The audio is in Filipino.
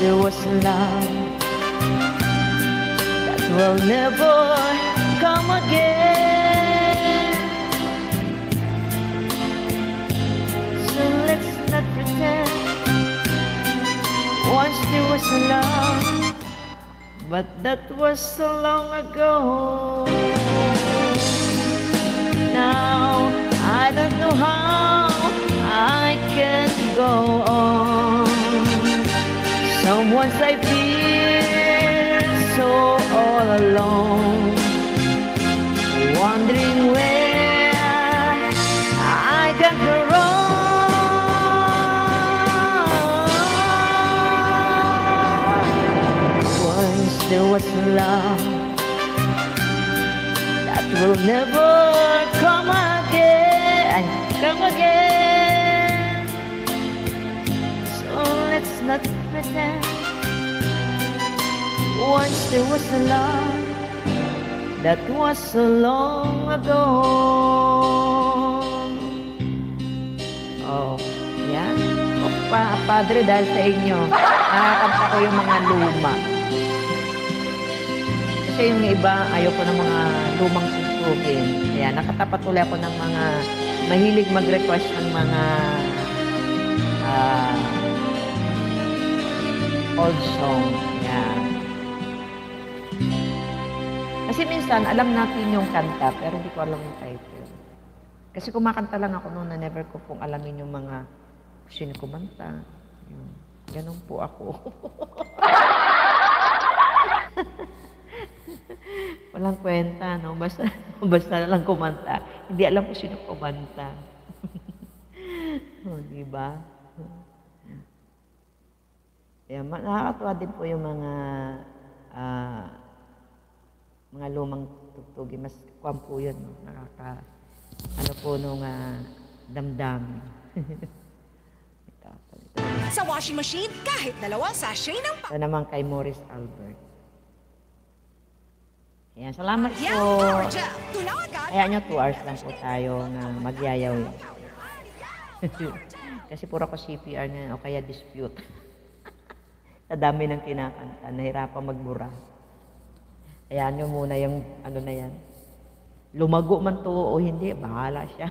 there was love that will never come again. So let's not pretend once there was love, but that was so long ago. Now I don't know how I can go on. Someone's I feel so all alone, wondering where I can go wrong. Once there was love that will never come again, come again. So let's not pretend once there was a love that was so long ago. Oh, yan. Oh, Padre, dahil sa inyo, nakakanta ko yung mga luma. Kasi yung iba, ayoko ng mga lumang tugtugin. Kaya nakatapat ulit ako ng mga mahilig mag-request ng mga old song. Yan. Kasi minsan, alam natin yung kanta, pero hindi ko alam yung title. Kasi kumakanta lang ako noon na never ko pong alamin yung mga sino kumanta. Yun. Ganun po ako. Walang kwenta, no? Basta na lang kumanta. Hindi alam ko sino kumanta. Diba? Kaya nakakatuwa din po yung mga lumang tugtugi. Mas kuwan po yun. Ano po nung damdamin. Sa washing machine, kahit dalawang sachet ng Ito naman kay Morris Albert. Ayan, salamat po. Kaya nyo 2 hours lang po tayo na magyayaw. Kasi puro ko CPR na o kaya dispute. Sa dami ng kinakanta, nahirapan magbura. Kaya nyo muna yung ano na yan. Lumago man to o hindi, bahala siya.